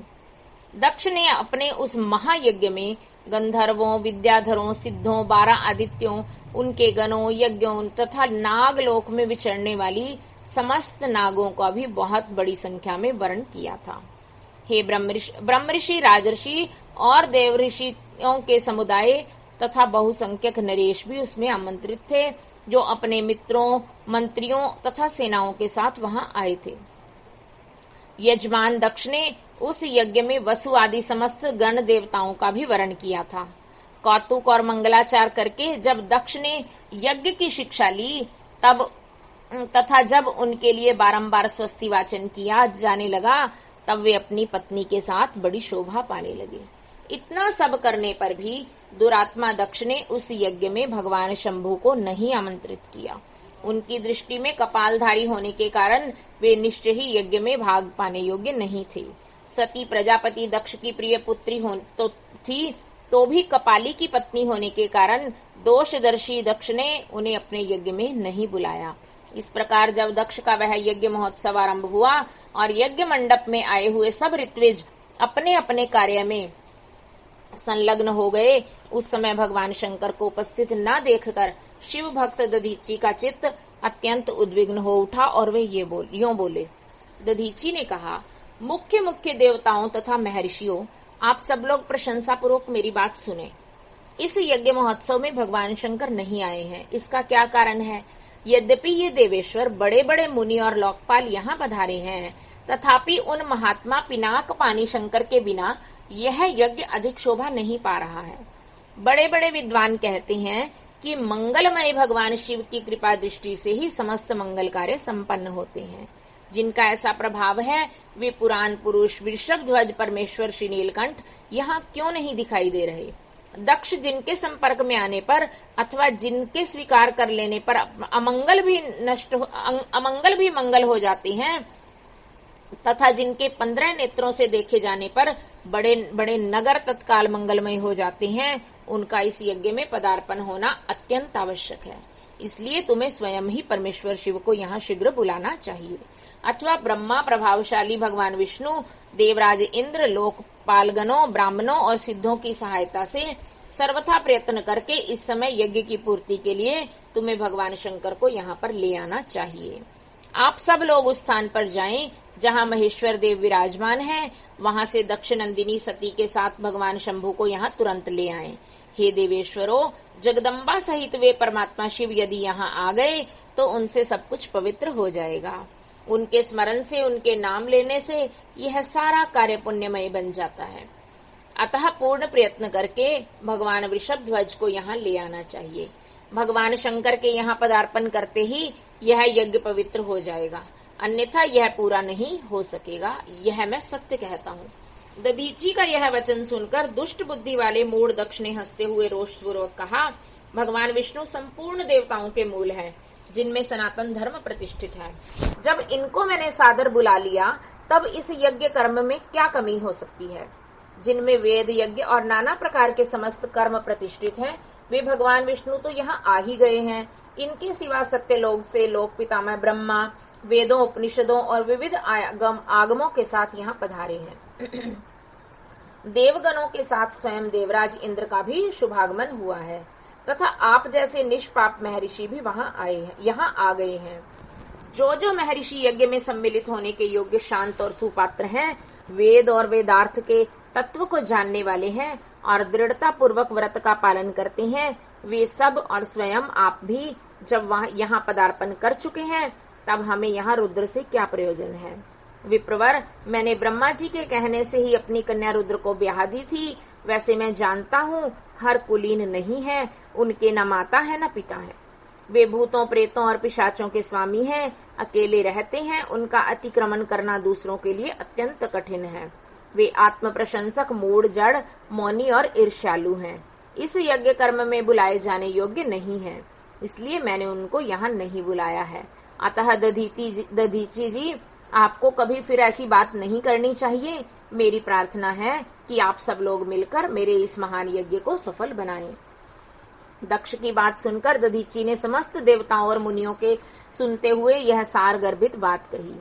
दक्ष ने अपने उस महायज्ञ में गंधर्वों, विद्याधरों, सिद्धों, 12 आदित्यों, उनके गणों, यज्ञों तथा नागलोक में विचरने वाली समस्त नागों का भी बहुत बड़ी संख्या में वर्ण किया था। हे ब्रह्मऋषि, राजर्षि और देवऋषियों के समुदाय तथा बहुसंख्यक नरेश भी उसमें आमंत्रित थे, जो अपने मित्रों, मंत्रियों तथा सेनाओं के साथ वहां आए थे। यजमान दक्ष ने उस यज्ञ में वसु आदि समस्त गण देवताओं का भी वरण किया था। कौतुक और मंगलाचार करके जब दक्ष ने यज्ञ की शिक्षा ली, तथा जब उनके लिए बारंबार स्वस्ति वाचन किया जाने लगा, तब वे अपनी पत्नी के साथ बड़ी शोभा पाने लगे। इतना सब करने पर भी दुरात्मा दक्ष ने उस यज्ञ में भगवान शंभु को नहीं आमंत्रित किया। उनकी दृष्टि में कपालधारी होने के कारण वे निश्चय ही यज्ञ में भाग पाने योग्य नहीं थे। सती प्रजापति दक्ष की प्रिय पुत्री थी, तो भी कपाली की पत्नी होने के कारण दोषदर्शी दक्ष ने उन्हें अपने यज्ञ में नहीं बुलाया। इस प्रकार जब दक्ष का वह यज्ञ महोत्सव आरंभ हुआ और यज्ञ मंडप में आए हुए सब ऋत्विज अपने अपने कार्य में संलग्न हो गए, उस समय भगवान शंकर को उपस्थित न देखकर शिव भक्त दधीची का चित्त अत्यंत उद्विग्न हो उठा और वे यूं बोले। दधीची ने कहा, मुख्य मुख्य देवताओं तथा महर्षियों, आप सब लोग प्रशंसा पूर्वक मेरी बात सुने। इस यज्ञ महोत्सव में भगवान शंकर नहीं आए हैं। इसका क्या कारण है? यद्यपि ये देवेश्वर बड़े बड़े मुनि और लोकपाल यहाँ पधारे हैं, तथापि उन महात्मा पिनाक पानी शंकर के बिना यह यज्ञ अधिक शोभा नहीं पा रहा है। बड़े बड़े विद्वान कहते हैं कि मंगलमय भगवान शिव की कृपा दृष्टि से ही समस्त मंगल कार्य संपन्न होते हैं। जिनका ऐसा प्रभाव है, वे पुराण पुरुष वृषभ ध्वज परमेश्वर श्री नीलकंठ यहाँ क्यों नहीं दिखाई दे रहे? दक्ष जिनके संपर्क में आने पर अथवा जिनके स्वीकार कर लेने पर अमंगल भी मंगल हो जाते हैं, तथा जिनके 15 नेत्रों से देखे जाने पर बड़े बड़े नगर तत्काल मंगलमय हो जाते हैं, उनका इस यज्ञ में पदार्पण होना अत्यंत आवश्यक है। इसलिए तुम्हें स्वयं ही परमेश्वर शिव को यहाँ शीघ्र बुलाना चाहिए, अथवा ब्रह्मा, प्रभावशाली भगवान विष्णु, देवराज इंद्र, लोकपालगणों, ब्राह्मणों और सिद्धों की सहायता से सर्वथा प्रयत्न करके इस समय यज्ञ की पूर्ति के लिए तुम्हें भगवान शंकर को यहाँ पर ले आना चाहिए। आप सब लोग उस स्थान पर जाएं जहाँ महेश्वर देव विराजमान हैं, वहाँ से दक्ष नंदिनी सती के साथ भगवान शंभु को यहाँ तुरंत ले आएं। हे देवेश्वरों, जगदम्बा सहित वे परमात्मा शिव यदि यहाँ आ गए तो उनसे सब कुछ पवित्र हो जाएगा। उनके स्मरण से, उनके नाम लेने से यह सारा कार्य पुण्यमय बन जाता है। अतः पूर्ण प्रयत्न करके भगवान वृषभ ध्वज को यहाँ ले आना चाहिए। भगवान शंकर के यहाँ पदार्पण करते ही यह यज्ञ पवित्र हो जाएगा, अन्यथा यह पूरा नहीं हो सकेगा। यह मैं सत्य कहता हूँ। दधीची का यह वचन सुनकर दुष्ट बुद्धि वाले मूढ़ दक्ष ने हंसते हुए रोषपूर्वक कहा, भगवान विष्णु संपूर्ण देवताओं के मूल हैं, जिनमें सनातन धर्म प्रतिष्ठित है। जब इनको मैंने सादर बुला लिया, तब इस यज्ञ कर्म में क्या कमी हो सकती है? जिनमें वेद यज्ञ और नाना प्रकार के समस्त कर्म प्रतिष्ठित हैं, वे भगवान विष्णु तो यहाँ आ ही गए हैं। इनके सिवा सत्यलोक से लोक पितामह ब्रह्मा वेदों, उपनिषदों और विविध आगमों के साथ यहाँ पधारे हैं। देवगणों के साथ स्वयं देवराज इंद्र का भी शुभागमन हुआ है, तथा आप जैसे निष्पाप महर्षि भी यहाँ आ गए हैं। जो महर्षि यज्ञ में सम्मिलित होने के योग्य, शांत और सुपात्र हैं, वेद और वेदार्थ के तत्व को जानने वाले हैं और दृढ़ता पूर्वक व्रत का पालन करते हैं, वे सब और स्वयं आप भी जब यहाँ पदार्पण कर चुके हैं, तब हमें यहाँ रुद्र से क्या प्रयोजन है? विप्रवर, मैंने ब्रह्मा जी के कहने से ही अपनी कन्या रुद्र को ब्याह दी थी। वैसे मैं जानता हूँ हर कुलीन नहीं है, उनके न माता है न पिता है। वे भूतों, प्रेतों और पिशाचों के स्वामी हैं, अकेले रहते हैं। उनका अतिक्रमण करना दूसरों के लिए अत्यंत कठिन है। वे आत्म प्रशंसक, मूढ़, जड़, मौनी और ईर्ष्यालु हैं। इस यज्ञ कर्म में बुलाए जाने योग्य नहीं है, इसलिए मैंने उनको यहाँ नहीं बुलाया है। अतः दधीची जी, आपको कभी फिर ऐसी बात नहीं करनी चाहिए। मेरी प्रार्थना है कि आप सब लोग मिलकर मेरे इस महान यज्ञ को सफल बनाएं। दक्ष की बात सुनकर दधीची ने समस्त देवताओं और मुनियों के सुनते हुए यह सार गर्भित बात कही।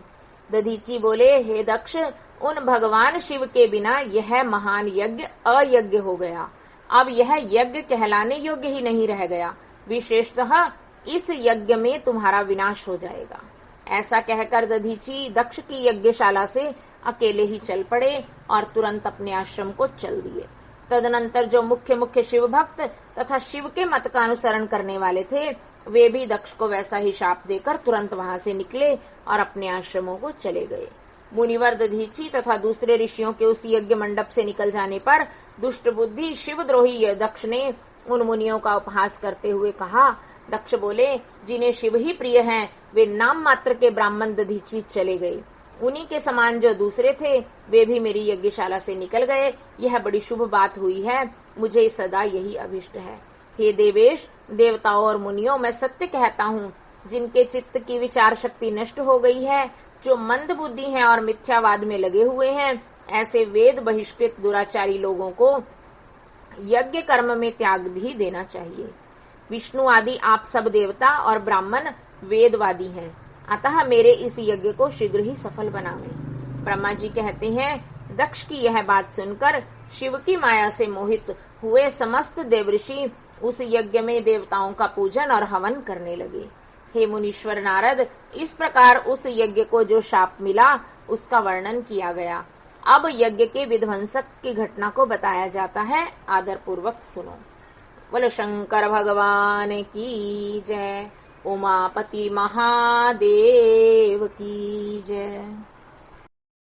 दधीची बोले, हे दक्ष, उन भगवान शिव के बिना यह महान यज्ञ अयज्ञ हो गया। अब यह यज्ञ कहलाने योग्य ही नहीं रह गया। विशेषतः इस यज्ञ में तुम्हारा विनाश हो जाएगा। ऐसा कहकर दधीची दक्ष की यज्ञशाला से अकेले ही चल पड़े और तुरंत अपने आश्रम को चल दिए। तदनंतर जो मुख्य मुख्य शिव भक्त तथा शिव के मत का अनुसरण करने वाले थे, वे भी दक्ष को वैसा ही शाप देकर तुरंत वहां से निकले और अपने आश्रमों को चले गए। मुनिवर दधीची तथा दूसरे ऋषियों के उस यज्ञ मंडप से निकल जाने पर दुष्ट बुद्धि शिवद्रोही दक्ष ने उन मुनियों का उपहास करते हुए कहा, दक्ष बोले, जिन्हें शिव ही प्रिय हैं, वे नाम मात्र के ब्राह्मण दधीची चले गए। उन्हीं के समान जो दूसरे थे, वे भी मेरी यज्ञशाला से निकल गए। यह बड़ी शुभ बात हुई है। मुझे सदा यही अभिष्ट है। हे देवेश, देवताओं और मुनियों, मैं सत्य कहता हूँ, जिनके चित्त की विचार शक्ति नष्ट हो गई है, जो मंद बुद्धि हैं और मिथ्यावाद में लगे हुए हैं, ऐसे वेद बहिष्कृत दुराचारी लोगों को यज्ञ कर्म में त्याग ही देना चाहिए। विष्णु आदि आप सब देवता और ब्राह्मण वेदवादी हैं, अतः मेरे इस यज्ञ को शीघ्र ही सफल बनावें। ब्रह्मा जी कहते हैं, दक्ष की यह बात सुनकर शिव की माया से मोहित हुए समस्त देवऋषि उस यज्ञ में देवताओं का पूजन और हवन करने लगे। हे मुनीश्वर नारद, इस प्रकार उस यज्ञ को जो शाप मिला, उसका वर्णन किया गया। अब यज्ञ के विध्वंसक की घटना को बताया जाता है, आदर पूर्वक सुनो। बोलो शंकर भगवान की जय। उमापति महादेव की जय।